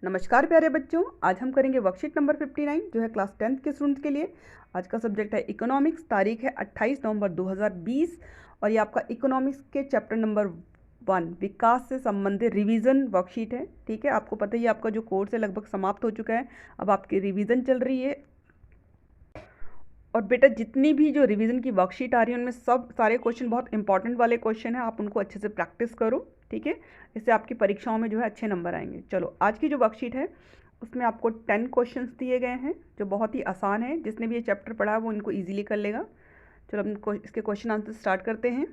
नमस्कार प्यारे बच्चों, आज हम करेंगे वर्कशीट नंबर 59 जो है क्लास 10th के स्टूडेंट्स के लिए। आज का सब्जेक्ट है इकोनॉमिक्स, तारीख है 28 नवंबर 2020 और ये आपका इकोनॉमिक्स के चैप्टर नंबर 1 विकास से संबंधित रिवीजन वर्कशीट है। ठीक है, आपको पता ही है आपका जो कोर्स है लगभग समाप्त हो चुका है, अब आपकी रिवीजन चल रही है। और बेटा जितनी भी जो रिवीजन की वर्कशीट आ रही है उनमें सब सारे क्वेश्चन बहुत इंपॉर्टेंट वाले क्वेश्चन हैं, आप उनको अच्छे से प्रैक्टिस करो। ठीक है, इससे आपकी परीक्षाओं में जो है अच्छे नंबर आएंगे। चलो, आज की जो वर्कशीट है उसमें आपको 10 क्वेश्चंस दिए गए हैं जो बहुत ही आसान है। जिसने भी ये चैप्टर पढ़ा है वो इनको ईजिली कर लेगा। चलो हम इसके क्वेश्चन आंसर स्टार्ट करते हैं।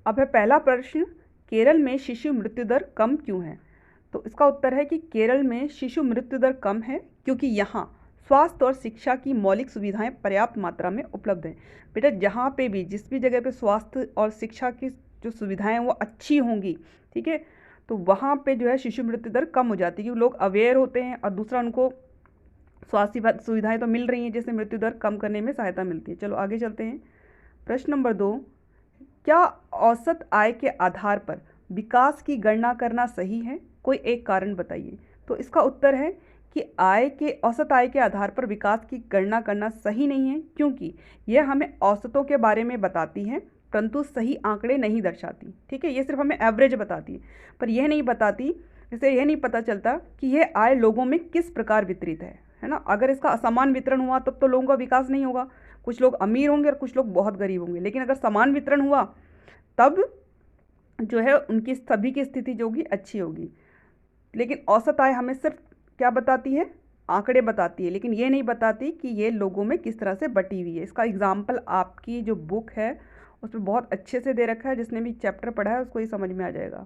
अब है पहला प्रश्न, केरल में शिशु मृत्यु दर कम क्यों है? तो इसका उत्तर है कि केरल में शिशु मृत्यु दर कम है क्योंकि यहाँ स्वास्थ्य और शिक्षा की मौलिक सुविधाएं पर्याप्त मात्रा में उपलब्ध हैं। बेटा जहाँ पे भी जिस भी जगह पे स्वास्थ्य और शिक्षा की जो सुविधाएं वो अच्छी होंगी, ठीक है, तो वहाँ पे जो है शिशु मृत्यु दर कम हो जाती है क्योंकि लोग अवेयर होते हैं और दूसरा उनको स्वास्थ्य सुविधाएं तो मिल रही हैं जिससे मृत्यु दर कम करने में सहायता मिलती है। चलो आगे चलते हैं। प्रश्न नंबर 2, क्या औसत आय के आधार पर विकास की गणना करना सही है? कोई एक कारण बताइए। तो इसका उत्तर है कि औसत आय के आधार पर विकास की गणना करना सही नहीं है क्योंकि यह हमें औसतों के बारे में बताती है परंतु सही आंकड़े नहीं दर्शाती। ठीक है, ये सिर्फ हमें एवरेज बताती है पर यह नहीं बताती, इससे यह नहीं पता चलता कि यह आय लोगों में किस प्रकार वितरित है ना। अगर इसका असमान वितरण हुआ तब तो लोगों का विकास नहीं होगा, कुछ लोग अमीर होंगे और कुछ लोग बहुत गरीब होंगे। लेकिन अगर समान वितरण हुआ तब जो है उनकी सभी की स्थिति जो होगी अच्छी होगी। लेकिन औसत आय हमें सिर्फ क्या बताती है? आंकड़े बताती है, लेकिन ये नहीं बताती कि ये लोगों में किस तरह से बटी हुई है। इसका एग्जाम्पल आपकी जो बुक है उसमें बहुत अच्छे से दे रखा है, जिसने भी चैप्टर पढ़ा है उसको ये समझ में आ जाएगा।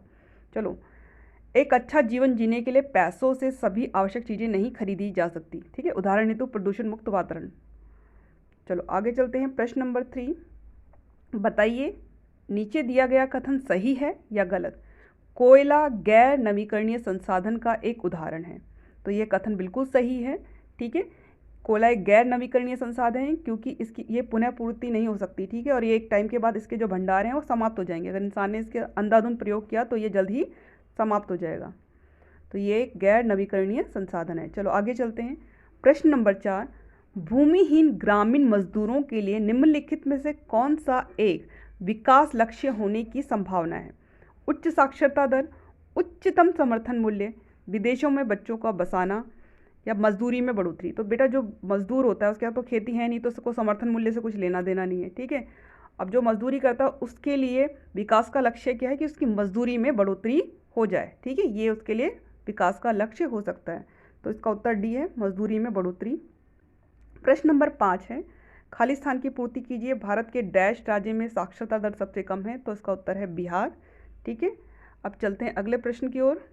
चलो, एक अच्छा जीवन जीने के लिए पैसों से सभी आवश्यक चीज़ें नहीं खरीदी जा सकती। ठीक है, उदाहरण हेतु प्रदूषण मुक्त वातावरण। चलो आगे चलते हैं। प्रश्न नंबर 3, बताइए नीचे दिया गया कथन सही है या गलत? कोयला गैर नवीकरणीय संसाधन का एक उदाहरण है। तो ये कथन बिल्कुल सही है। ठीक है, कोयला एक गैर नवीकरणीय संसाधन है क्योंकि इसकी ये पुनः पूर्ति नहीं हो सकती। ठीक है, और ये एक टाइम के बाद इसके जो भंडार हैं वो समाप्त हो जाएंगे। अगर इंसान ने इसके अंधाधुंध प्रयोग किया तो ये जल्द ही समाप्त हो जाएगा। तो ये एक गैर नवीकरणीय संसाधन है। चलो आगे चलते हैं। प्रश्न नंबर 4, भूमिहीन ग्रामीण मजदूरों के लिए निम्नलिखित में से कौन सा एक विकास लक्ष्य होने की संभावना है? उच्च साक्षरता दर, उच्चतम समर्थन मूल्य, विदेशों में बच्चों का बसाना या मजदूरी में बढ़ोतरी। तो बेटा जो मजदूर होता है उसके यहाँ तो खेती है नहीं तो उसको समर्थन मूल्य से कुछ लेना देना नहीं है। ठीक है, अब जो मजदूरी करता है उसके लिए विकास का लक्ष्य क्या है कि उसकी मजदूरी में बढ़ोतरी हो जाए। ठीक है, ये उसके लिए विकास का लक्ष्य हो सकता है। तो इसका उत्तर डी है, मजदूरी में बढ़ोतरी। प्रश्न नंबर 5 है, खाली स्थान की पूर्ति कीजिए। भारत के डैश राज्य में साक्षरता दर सबसे कम है। तो इसका उत्तर है बिहार। ठीक है, अब चलते हैं अगले प्रश्न की ओर।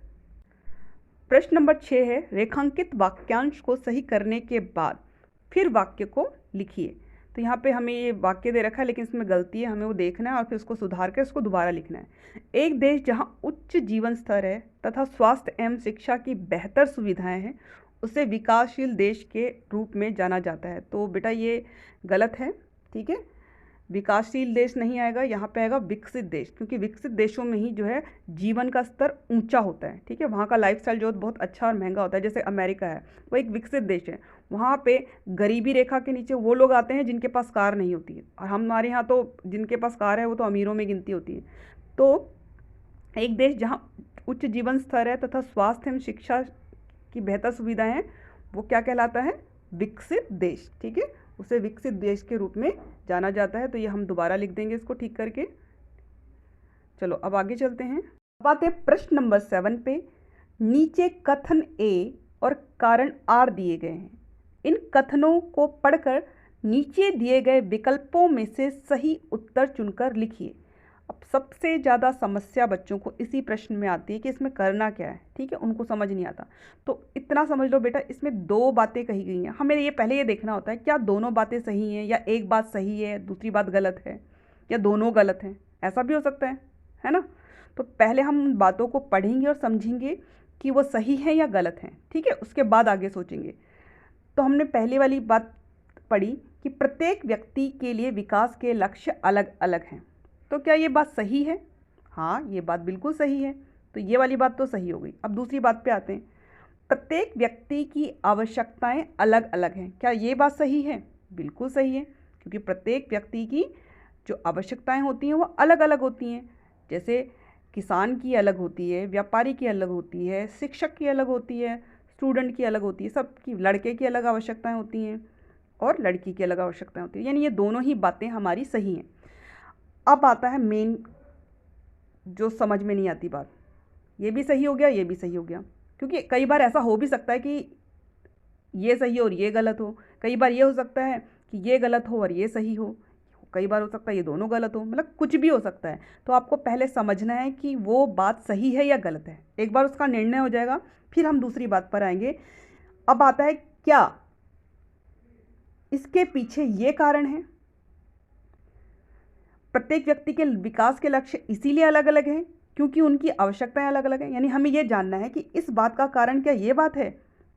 प्रश्न नंबर 6 है, रेखांकित वाक्यांश को सही करने के बाद फिर वाक्य को लिखिए। तो यहाँ पे हमें ये वाक्य दे रखा है लेकिन इसमें गलती है, हमें वो देखना है और फिर उसको सुधार कर उसको दोबारा लिखना है। एक देश जहाँ उच्च जीवन स्तर है तथा स्वास्थ्य एवं शिक्षा की बेहतर सुविधाएं हैं उसे विकासशील देश के रूप में जाना जाता है। तो बेटा ये गलत है। ठीक है, विकासशील देश नहीं आएगा, यहाँ पे आएगा विकसित देश, क्योंकि विकसित देशों में ही जो है जीवन का स्तर ऊंचा होता है। ठीक है, वहाँ का लाइफस्टाइल जो बहुत अच्छा और महंगा होता है। जैसे अमेरिका है, वो एक विकसित देश है, वहाँ पे गरीबी रेखा के नीचे वो लोग आते हैं जिनके पास कार नहीं होती है, और हमारे यहाँ तो जिनके पास कार है वो तो अमीरों में गिनती होती है। तो एक देश जहाँ उच्च जीवन स्तर है तथा स्वास्थ्य एवं शिक्षा की बेहतर सुविधाएं हैं वो क्या कहलाता है? विकसित देश। ठीक है, उसे विकसित देश के रूप में जाना जाता है। तो ये हम दोबारा लिख देंगे इसको ठीक करके। चलो अब आगे चलते हैं। अब आते हैं प्रश्न नंबर 7 पे। नीचे कथन ए और कारण आर दिए गए हैं, इन कथनों को पढ़कर नीचे दिए गए विकल्पों में से सही उत्तर चुनकर लिखिए। अब सबसे ज़्यादा समस्या बच्चों को इसी प्रश्न में आती है कि इसमें करना क्या है। ठीक है, उनको समझ नहीं आता। तो इतना समझ लो बेटा, इसमें दो बातें कही गई हैं, हमें ये पहले ये देखना होता है क्या दोनों बातें सही हैं या एक बात सही है दूसरी बात गलत है या दोनों गलत हैं, ऐसा भी हो सकता है ना। तो पहले हम बातों को पढ़ेंगे और समझेंगे कि वो सही है या गलत हैं। ठीक है, उसके बाद आगे सोचेंगे। तो हमने पहली वाली बात पढ़ी कि प्रत्येक व्यक्ति के लिए विकास के लक्ष्य अलग अलग हैं। तो क्या ये बात सही है? हाँ, ये बात बिल्कुल सही है। तो ये वाली बात तो सही हो गई। अब दूसरी बात पे आते हैं। प्रत्येक व्यक्ति की आवश्यकताएं अलग अलग हैं। क्या ये बात सही है? बिल्कुल सही है, क्योंकि प्रत्येक व्यक्ति की जो आवश्यकताएं होती हैं वो अलग अलग होती हैं। जैसे किसान की अलग होती है, व्यापारी की अलग होती है, शिक्षक की अलग होती है, स्टूडेंट की अलग होती है, सबकी, लड़के की अलग आवश्यकताएं होती हैं और लड़की की अलग आवश्यकताएं होती हैं। यानी ये दोनों ही बातें हमारी सही हैं। अब आता है मेन जो समझ में नहीं आती बात, ये भी सही हो गया, ये भी सही हो गया, क्योंकि कई बार ऐसा हो भी सकता है कि ये सही हो और ये गलत हो। कई बार ये हो सकता है कि ये गलत हो और ये सही हो। कई बार हो सकता है ये दोनों गलत हो, मतलब कुछ भी हो सकता है। तो आपको पहले समझना है कि वो बात सही है या गलत है। एक बार उसका निर्णय हो जाएगा, फिर हम दूसरी बात पर आएंगे। अब आता है क्या इसके पीछे ये कारण है। प्रत्येक व्यक्ति के विकास के लक्ष्य इसीलिए अलग अलग हैं क्योंकि उनकी आवश्यकताएं अलग अलग हैं। यानी हमें यह जानना है कि इस बात का कारण क्या ये बात है।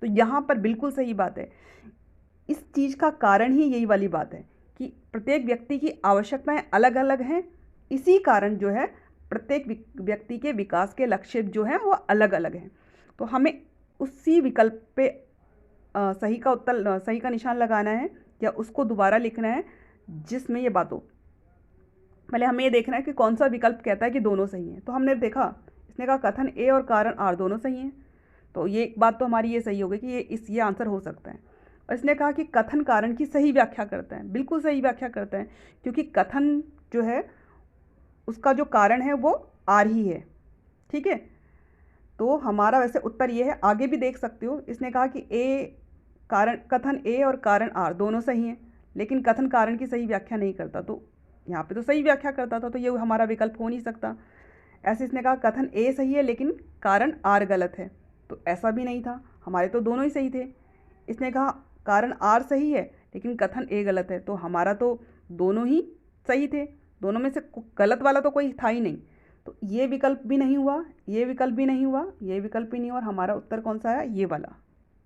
तो यहाँ पर बिल्कुल सही बात है, इस चीज़ का कारण ही यही वाली बात है कि प्रत्येक व्यक्ति की आवश्यकताएं अलग अलग हैं। इसी कारण जो है प्रत्येक व्यक्ति के विकास के लक्ष्य जो हैं वो अलग अलग हैं। तो हमें उसी विकल्प पे सही का उत्तर, सही का निशान लगाना है या उसको दोबारा लिखना है जिसमें ये बात हो। पहले हमें ये देखना है कि कौन सा विकल्प कहता है कि दोनों सही हैं। तो हमने देखा, इसने कहा कथन ए और कारण आर दोनों सही हैं, तो ये एक बात तो हमारी ये सही हो गई कि ये आंसर हो सकता है। और इसने कहा कि कथन कारण की सही व्याख्या करता है। बिल्कुल सही व्याख्या करता है, क्योंकि कथन जो है उसका जो कारण है वो आर ही है। ठीक है, तो हमारा वैसे उत्तर ये है। आगे भी देख सकते हो, इसने कहा कि कथन ए और कारण आर दोनों सही हैं, लेकिन कथन कारण की सही व्याख्या नहीं करता। तो यहाँ पे तो सही व्याख्या करता था, तो ये हमारा विकल्प हो नहीं सकता। ऐसे इसने कहा कथन ए सही है लेकिन कारण आर गलत है, तो ऐसा भी नहीं था, हमारे तो दोनों ही सही थे। इसने कहा कारण आर सही है लेकिन कथन ए गलत है, तो हमारा तो दोनों ही सही थे, दोनों में से गलत वाला तो कोई था ही नहीं। तो ये विकल्प भी नहीं हुआ, ये विकल्प भी नहीं हुआ, ये विकल्प भी नहीं हुआ, और हमारा उत्तर कौन सा है? ये वाला।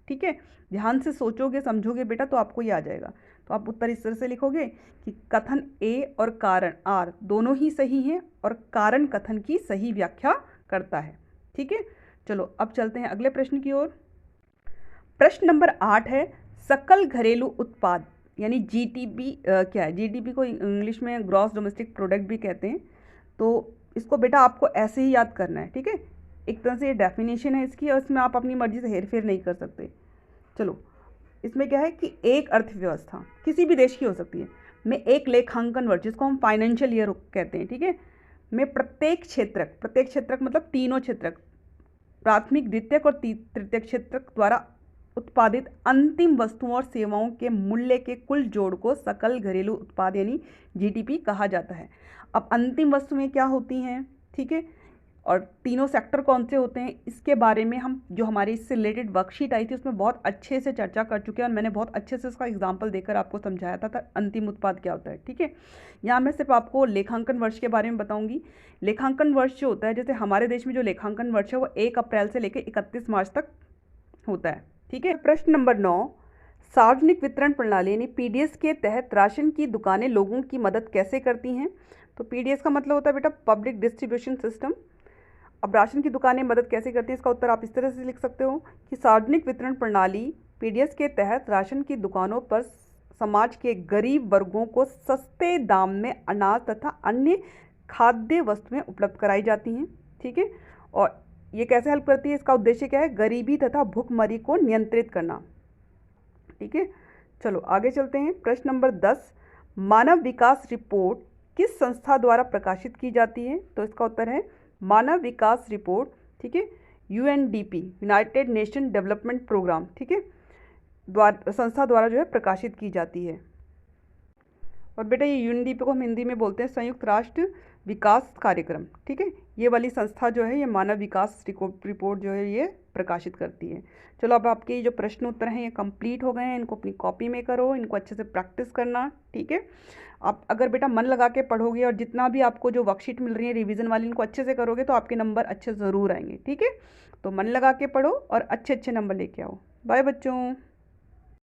ठीक है, ध्यान से सोचोगे समझोगे बेटा तो आपको ये आ जाएगा। तो आप उत्तर इस तरह से लिखोगे कि कथन ए और कारण आर दोनों ही सही हैं और कारण कथन की सही व्याख्या करता है। ठीक है, चलो अब चलते हैं अगले प्रश्न की ओर। प्रश्न नंबर 8 है सकल घरेलू उत्पाद यानी जीडीपी क्या है? जीडीपी को इंग्लिश में ग्रॉस डोमेस्टिक प्रोडक्ट भी कहते हैं। तो इसको बेटा आपको ऐसे ही याद करना है। ठीक है, एक तरह से ये डेफिनेशन है इसकी और इसमें आप अपनी मर्जी से हेरफेर नहीं कर सकते। चलो, इसमें क्या है कि एक अर्थव्यवस्था किसी भी देश की हो सकती है में एक लेखांकन वर्ष जिसको हम फाइनेंशियल ईयर कहते हैं, ठीक है, में प्रत्येक क्षेत्रक मतलब तीनों क्षेत्रक, प्राथमिक, द्वितीयक और तृतीयक क्षेत्रक द्वारा उत्पादित अंतिम वस्तुओं और सेवाओं के मूल्य के कुल जोड़ को सकल घरेलू उत्पाद यानी जीडीपी कहा जाता है। अब अंतिम वस्तुएं क्या होती हैं, ठीक है, और तीनों सेक्टर कौन से होते हैं, इसके बारे में हम जो हमारी इससे रिलेटेड वर्कशीट आई थी उसमें बहुत अच्छे से चर्चा कर चुके हैं और मैंने बहुत अच्छे से इसका एग्जांपल देकर आपको समझाया था अंतिम उत्पाद क्या होता है। ठीक है, यहाँ मैं सिर्फ आपको लेखांकन वर्ष के बारे में बताऊंगी। लेखांकन वर्ष जो होता है, जैसे हमारे देश में जो लेखांकन वर्ष है वो 1 अप्रैल से लेकर 31 मार्च तक होता है। ठीक है, प्रश्न नंबर 9, सार्वजनिक वितरण प्रणाली यानी पीडीएस के तहत राशन की दुकानें लोगों की मदद कैसे करती हैं? तो पीडीएस का मतलब होता है बेटा पब्लिक डिस्ट्रीब्यूशन सिस्टम। अब राशन की दुकानें मदद कैसे करती है, इसका उत्तर आप इस तरह से लिख सकते हो कि सार्वजनिक वितरण प्रणाली पीडीएस के तहत राशन की दुकानों पर समाज के गरीब वर्गों को सस्ते दाम में अनाज तथा अन्य खाद्य वस्तुएं उपलब्ध कराई जाती हैं। ठीक है, और ये कैसे हेल्प करती है, इसका उद्देश्य क्या है? गरीबी तथा भुखमरी को नियंत्रित करना। ठीक है, चलो आगे चलते हैं। प्रश्न नंबर 10, मानव विकास रिपोर्ट किस संस्था द्वारा प्रकाशित की जाती है? तो इसका उत्तर है मानव विकास रिपोर्ट, ठीक है, UNDP United Nation Development Program, ठीक है, संस्था द्वारा जो है प्रकाशित की जाती है। और बेटा ये यूएनडीपी को हम हिंदी में बोलते हैं संयुक्त राष्ट्र विकास कार्यक्रम। ठीक है, ये वाली संस्था जो है ये मानव विकास रिपोर्ट जो है ये प्रकाशित करती है। चलो अब आपके जो प्रश्न उत्तर हैं ये कंप्लीट हो गए हैं, इनको अपनी कॉपी में करो, इनको अच्छे से प्रैक्टिस करना। ठीक है, आप अगर बेटा मन लगा के पढ़ोगे और जितना भी आपको जो वर्कशीट मिल रही है रिवीजन वाली इनको अच्छे से करोगे तो आपके नंबर अच्छे ज़रूर आएंगे। ठीक है, तो मन लगा के पढ़ो और अच्छे अच्छे नंबर लेके आओ। बाय बच्चों।